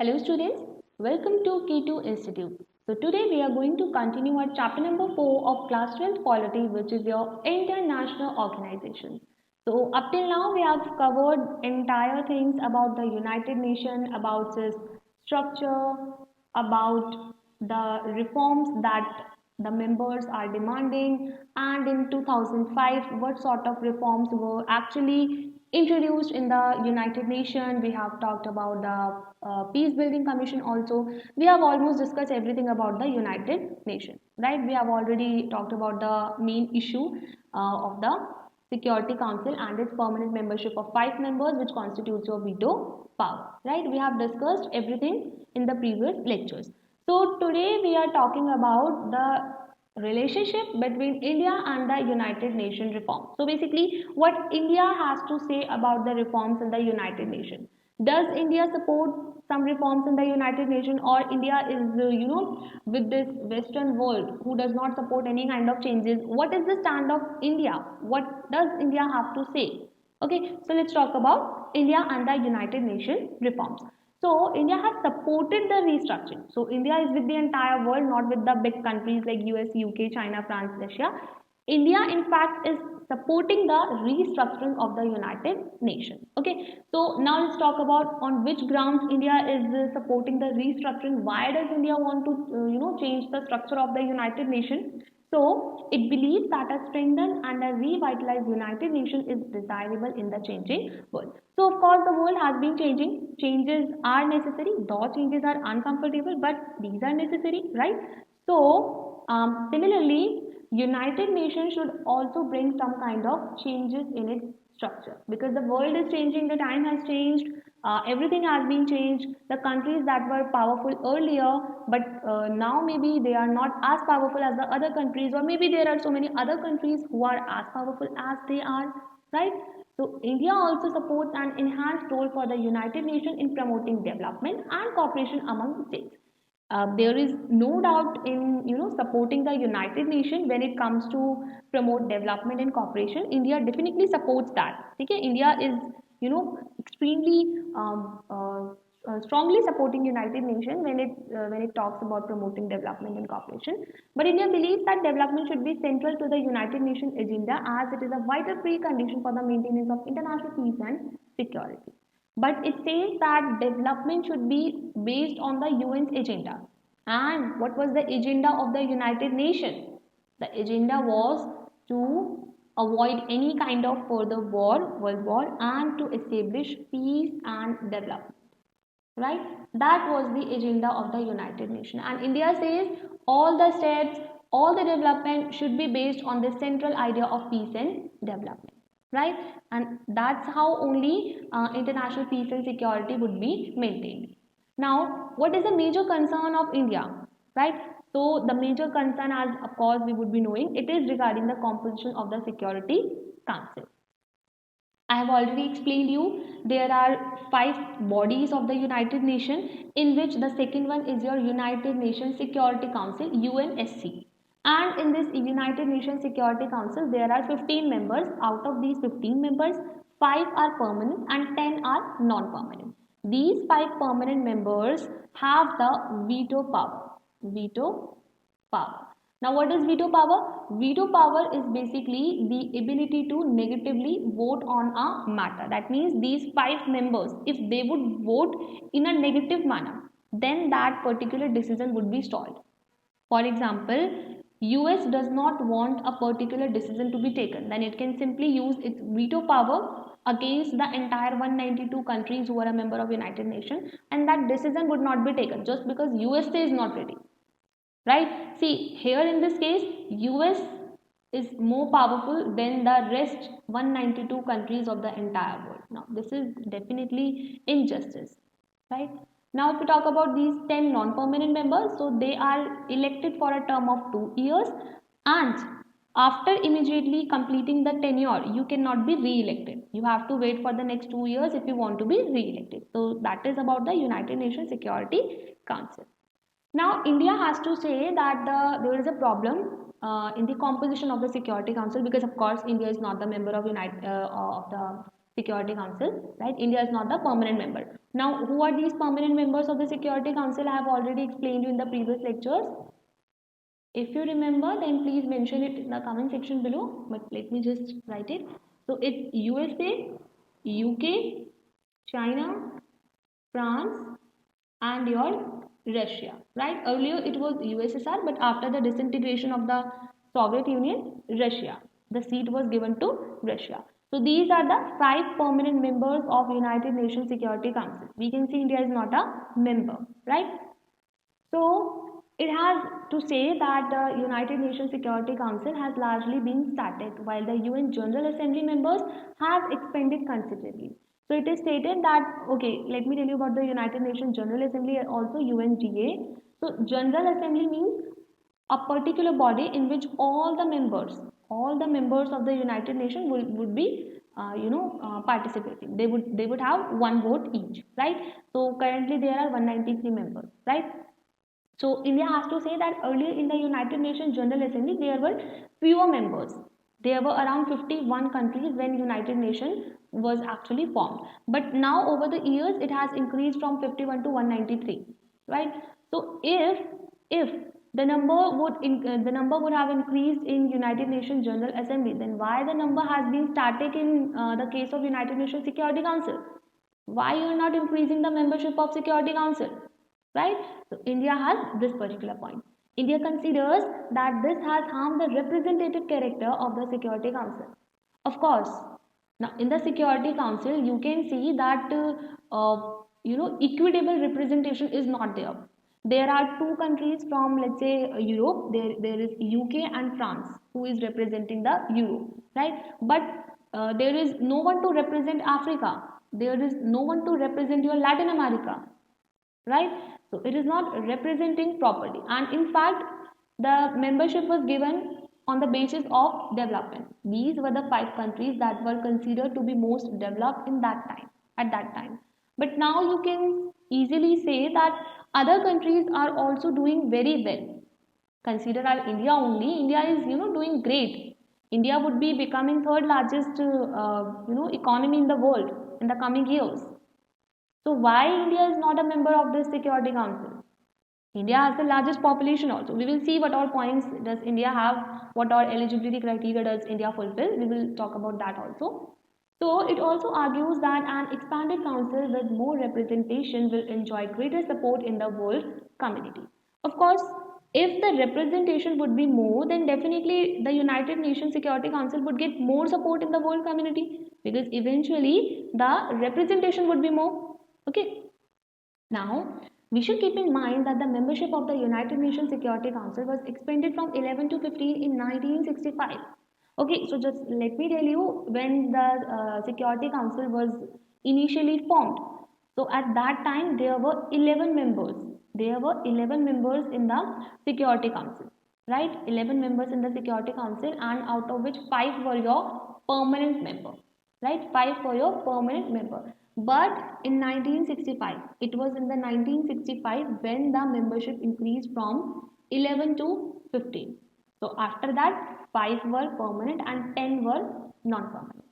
Hello students, welcome to K2 Institute. So today we are going to continue our chapter number 4 of class 12 polity, which is your international organization. So up till now we have covered entire things about the United Nations, about its structure, about the reforms that the members are demanding, and in 2005 what sort of reforms were actually introduced in the United Nations. We have talked about the Peace Building Commission also. We have almost discussed everything about the United Nations, right? We have already talked about the main issue of the Security Council and its permanent membership of 5 members, which constitutes your veto power, right? We have discussed everything in the previous lectures. So today we are talking about the relationship between India and the United Nations reform. So basically what India has to say about the reforms in the United Nations. Does India support some reforms in the United Nations, or India is with this Western world who does not support any kind of changes? What is the stand of India? What does India have to say? Okay, so let's talk about India and the United Nations reforms. So India has supported the restructuring. So India is with the entire world, not with the big countries like US, UK, China, France, Russia. India in fact is supporting the restructuring of the United Nations. Okay, so now let's talk about on which grounds India is supporting the restructuring. Why does India want to change the structure of the United Nations? So it believes that a strengthened and a revitalized United Nations is desirable in the changing world. So of course the world has been changing. Changes are necessary. Those changes are uncomfortable, but these are necessary, right? So similarly, United Nations should also bring some kind of changes in its structure, because the world is changing, the time has changed, everything has been changed. The countries that were powerful earlier, but now maybe they are not as powerful as the other countries, or maybe there are so many other countries who are as powerful as they are, right? So India also supports an enhanced role for the United Nations in promoting development and cooperation among states. There is no doubt in supporting the United Nations when it comes to promote development and cooperation. India definitely supports that. Okay, India is extremely strongly supporting United Nations when it talks about promoting development and cooperation. But India believes that development should be central to the United Nations agenda, as it is a vital precondition for the maintenance of international peace and security. But it says that development should be based on the UN's agenda. And what was the agenda of the United Nations? The agenda was to avoid any kind of further war, world war, and to establish peace and development. Right? That was the agenda of the United Nations. And India says all the steps, all the development should be based on the central idea of peace and development. Right? And that's how only international peace and security would be maintained. Now, what is the major concern of India? Right? So, the major concern, as of course we would be knowing, it is regarding the composition of the Security Council. I have already explained you there are 5 bodies of the United Nations, in which the second one is your United Nations Security Council, UNSC. And in this United Nations Security Council there are 15 members. Out of these 15 members, 5 are permanent and 10 are non-permanent. These 5 permanent members have the veto power. Veto power. Now, what is veto power? Veto power is basically the ability to negatively vote on a matter. That means these 5 members, if they would vote in a negative manner, then that particular decision would be stalled. For example, US does not want a particular decision to be taken, then it can simply use its veto power against the entire 192 countries who are a member of United Nations, and that decision would not be taken just because USA is not ready. Right? See, here in this case, US is more powerful than the rest 192 countries of the entire world. Now, this is definitely injustice, right? Now, if we talk about these 10 non-permanent members, so they are elected for a term of 2 years, and after immediately completing the tenure, you cannot be re-elected. You have to wait for the next 2 years if you want to be re-elected. So that is about the United Nations Security Council. Now, India has to say that there is a problem in the composition of the Security Council, because of course India is not the member of of the Security Council, right? India is not the permanent member. Now, who are these permanent members of the Security Council? I have already explained you in the previous lectures. If you remember, then please mention it in the comment section below. But let me just write it. So it's USA, UK, China, France, and your Russia, right? Earlier it was USSR, but after the disintegration of the Soviet Union, Russia, the seat was given to Russia. So these are the 5 permanent members of United Nations Security Council. We can see India is not a member, right? So it has to say that the United Nations Security Council has largely been static while the UN General Assembly members have expanded considerably. So it is stated that, okay, let me tell you about the United Nations General Assembly, also UNGA. So General Assembly means a particular body in which all the members of the United Nations would be participating. They would have one vote each, right? So currently there are 193 members, right? So India has to say that earlier in the United Nations General Assembly there were fewer members. There were around 51 countries when United Nations was actually formed. But now over the years it has increased from 51 to 193, right? So if the number would have increased in United Nations General Assembly, then why the number has been static in the case of United Nations Security Council? Why you are not increasing the membership of Security Council, right? So India has this particular point. India considers that this has harmed the representative character of the Security Council. Of course, now in the Security Council you can see that equitable representation is not there. There are two countries from, let's say, Europe. There is UK and France who is representing the Europe, right? But there is no one to represent Africa. There is no one to represent your Latin America, right? So it is not representing properly, and in fact the membership was given on the basis of development. These were the 5 countries that were considered to be most developed in that time, at that time. But now you can easily say that other countries are also doing very well. Consider our India only. India is doing great. India would be becoming third largest economy in the world in the coming years. So why India is not a member of this Security Council? India has the largest population also. We will see what all points does India have, what all eligibility criteria does India fulfill. We will talk about that also. So it also argues that an expanded council with more representation will enjoy greater support in the world community. Of course, if the representation would be more, then definitely the United Nations Security Council would get more support in the world community, because eventually the representation would be more. Okay. Now, we should keep in mind that the membership of the United Nations Security Council was expanded from 11 to 15 in 1965. Okay, so just let me tell you when the Security Council was initially formed. So at that time there were 11 members. There were 11 members in the Security Council, right? 11 members in the Security Council, and out of which 5 were your permanent member, right? 5 for your permanent member. But in 1965, it was in the 1965 when the membership increased from 11 to 15. So after that, 5 were permanent and 10 were non-permanent.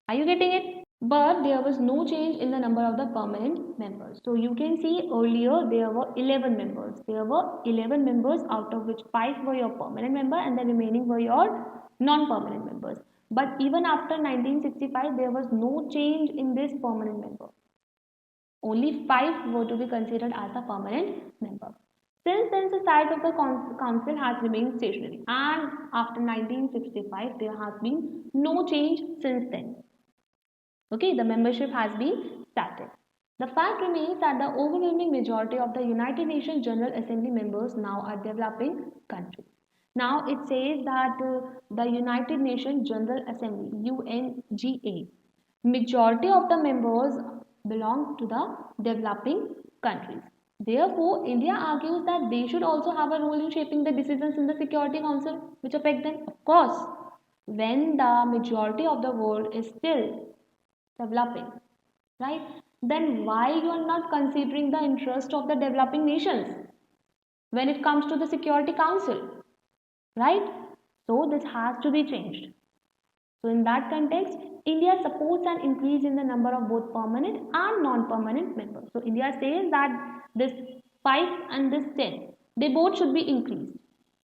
Are you getting it? But there was no change in the number of the permanent members. So you can see earlier there were 11 members. There were 11 members, out of which 5 were your permanent member and the remaining were your non-permanent members. But even after 1965 there was no change in this permanent member. Only 5 were to be considered as a permanent member. Since then, the size of the council has remained stationary, and after 1965 there has been no change since then. Okay, the membership has been static. The fact remains that the overwhelming majority of the United Nations General Assembly members now are developing countries. Now it says that the United Nations General Assembly, UNGA, majority of the members belong to the developing countries. Therefore, India argues that they should also have a role in shaping the decisions in the Security Council which affect them. Of course, when the majority of the world is still developing, right? Then why you are not considering the interest of the developing nations when it comes to the Security Council, right? So this has to be changed. So in that context, India supports an increase in the number of both permanent and non-permanent members. So India says that this 5 and this 10, they both should be increased,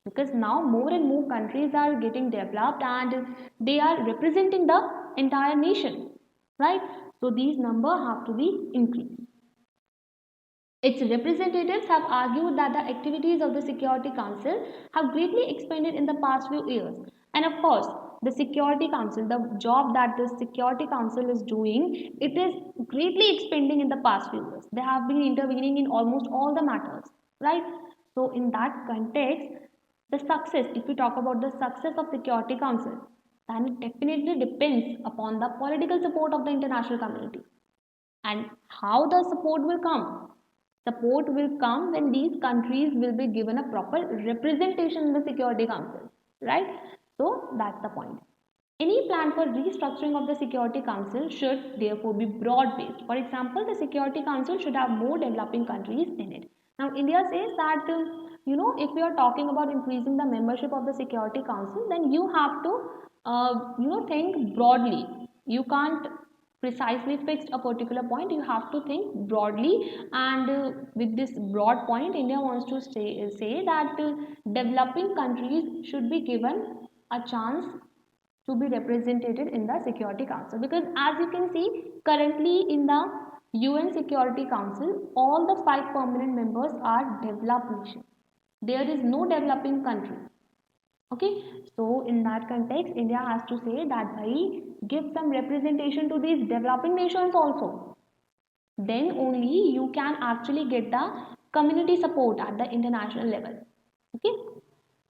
because now more and more countries are getting developed and they are representing the entire nation, right? So these numbers have to be increased. Its representatives have argued that the activities of the Security Council have greatly expanded in the past few years. And of course, the Security Council, the job that the Security Council is doing, it is greatly expanding in the past few years. They have been intervening in almost all the matters, right? So in that context, the success, if we talk about the success of Security Council, then it definitely depends upon the political support of the international community. And how the support will come? Support will come when these countries will be given a proper representation in the Security Council, right? So that's the point. Any plan for restructuring of the Security Council should therefore be broad based. For example, the Security Council should have more developing countries in it. Now, India says that if we are talking about increasing the membership of the Security Council, then you have to think broadly. You can't precisely fixed a particular point. You have to think broadly, and with this broad point, India wants to say that developing countries should be given a chance to be represented in the Security Council, because as you can see, currently in the UN Security Council, all the 5 permanent members are developed nations. There is no developing country. Okay, so in that context, India has to say that bhai, give some representation to these developing nations also. Then only you can actually get the community support at the international level. Okay,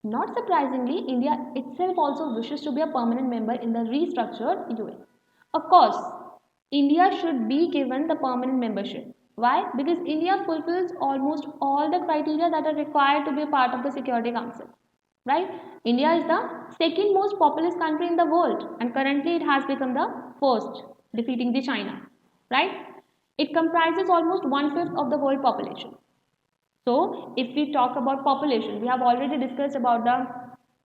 not surprisingly, India itself also wishes to be a permanent member in the restructured UN. Of course, India should be given the permanent membership. Why? Because India fulfills almost all the criteria that are required to be a part of the Security Council, right? India is the second most populous country in the world, and currently it has become the first, defeating the China, right? It comprises almost one-fifth of the world population. So if we talk about population, we have already discussed about the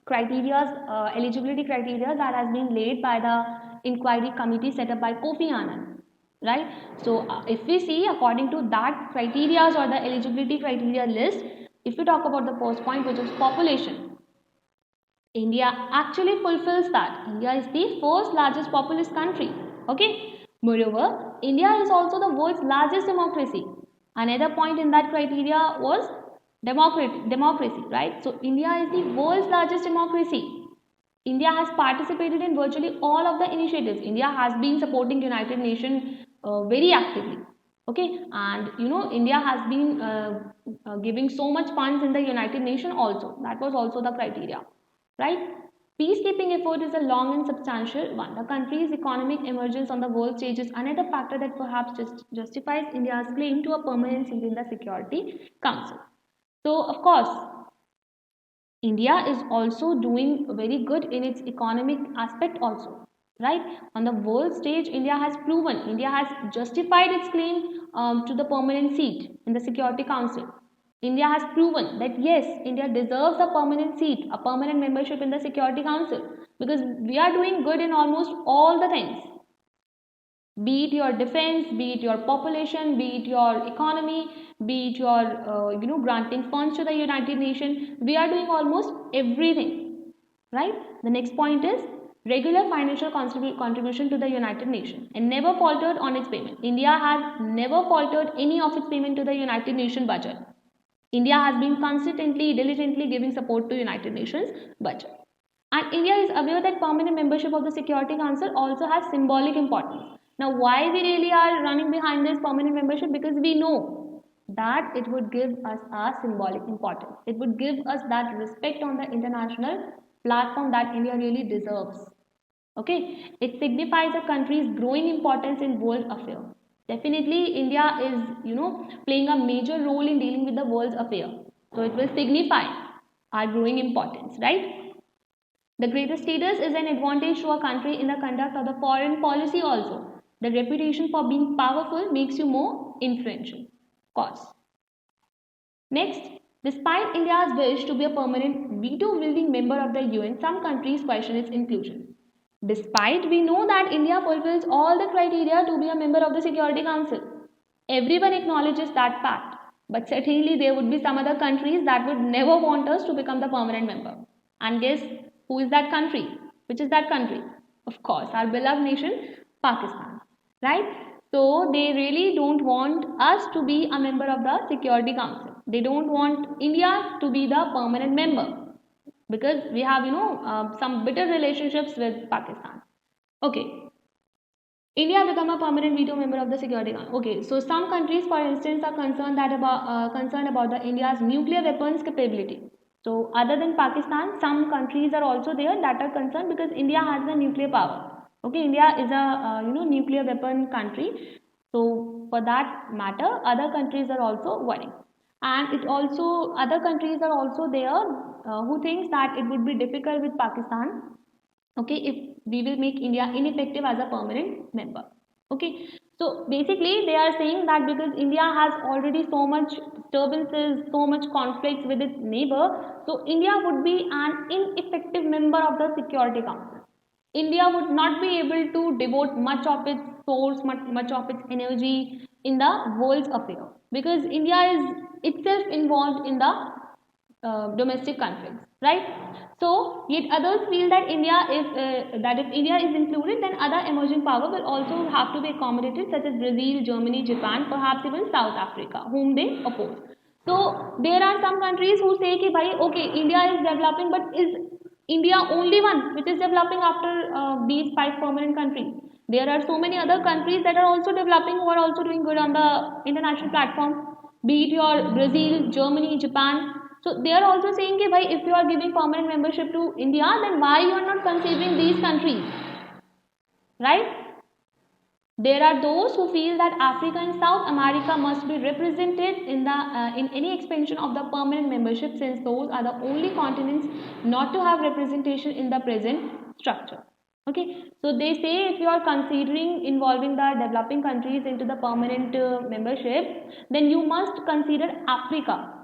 criteria, eligibility criteria that has been laid by the inquiry committee set up by Kofi Annan, right? So if we see according to that criteria or the eligibility criteria list, if we talk about the first point, which is population, India actually fulfills that. India is the first largest populous country. Okay. Moreover, India is also the world's largest democracy. Another point in that criteria was democracy, right? So India is the world's largest democracy. India has participated in virtually all of the initiatives. India has been supporting United Nations very actively. Okay, and India has been giving so much funds in the United Nations also. That was also the criteria, right? Peacekeeping effort is a long and substantial one. The country's economic emergence on the world stage is another factor that perhaps justifies India's claim to a permanent seat in the Security Council. So, of course, India is also doing very good in its economic aspect also, right? On the world stage, India has proven, India has justified its claim to the permanent seat in the Security Council. India has proven that yes, India deserves a permanent seat, a permanent membership in the Security Council, because we are doing good in almost all the things. Be it your defense, be it your population, be it your economy, be it your granting funds to the United Nations, we are doing almost everything, right? The next point is regular financial contribution to the United Nations and never faltered on its payment. India has never faltered any of its payment to the United Nations budget. India has been consistently, diligently giving support to United Nations budget. And India is aware that permanent membership of the Security Council also has symbolic importance. Now, why we really are running behind this permanent membership? Because we know that it would give us a symbolic importance. It would give us that respect on the international platform that India really deserves. Okay, it signifies a country's growing importance in world affairs. Definitely, India is playing a major role in dealing with the world's affair. So it will signify our growing importance, right? The greater status is an advantage to a country in the conduct of the foreign policy also. The reputation for being powerful makes you more influential. Of course. Next, despite India's wish to be a permanent veto-wielding member of the UN, some countries question its inclusion. Despite we know that India fulfills all the criteria to be a member of the Security Council. Everyone acknowledges that fact. But certainly there would be some other countries that would never want us to become the permanent member. And guess who is that country? Which is that country? Of course, our beloved nation, Pakistan. Right? So they really don't want us to be a member of the Security Council. They don't want India to be the permanent member because we have, some bitter relationships with Pakistan. Okay, India become a permanent veto member of the Security Council. Okay, so some countries, for instance, are concerned about the India's nuclear weapons capability. So other than Pakistan, some countries are also there that are concerned because India has the nuclear power. Okay, India is a nuclear weapon country. So for that matter, other countries are also worrying, and it also other countries are also there who thinks that it would be difficult with Pakistan, okay, if we will make India ineffective as a permanent member. Okay, so basically they are saying that because India has already so much disturbances, so much conflicts with its neighbor, so India would be an ineffective member of the Security Council. India would not be able to devote much of its source, much of its energy in the world's affair because India is itself involved in the domestic conflicts, right? So yet others feel that if India is included, then other emerging power will also have to be accommodated, such as Brazil, Germany, Japan, perhaps even South Africa, whom they oppose. So there are some countries who say कि भाई okay, India is developing, but is India only one which is developing after these five permanent countries? There are so many other countries that are also developing who are also doing good on the international platform, be it your Brazil, Germany, Japan. So they are also saying that if you are giving permanent membership to India, then why you are not considering these countries, right? There are those who feel that Africa and South America must be represented in any expansion of the permanent membership, since those are the only continents not to have representation in the present structure. Okay, so they say if you are considering involving the developing countries into the permanent membership, then you must consider Africa,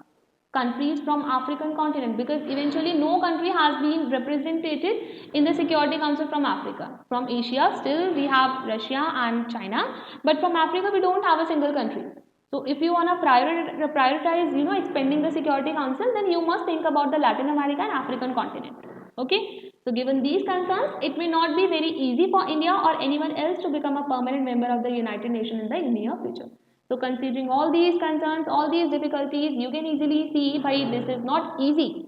countries from African continent, because eventually no country has been represented in the Security Council from Africa. From Asia still we have Russia and China, but from Africa we don't have a single country. So if you want to prioritize expanding the Security Council, then you must think about the Latin America and African continent. Okay, so given these concerns, it may not be very easy for India or anyone else to become a permanent member of the United Nations in the near future. So considering all these concerns, all these difficulties, you can easily see why this is not easy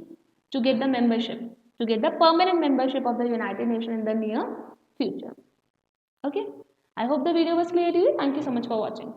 to get the membership, to get the permanent membership of the United Nations in the near future. Okay, I hope the video was clear to you. Thank you so much for watching.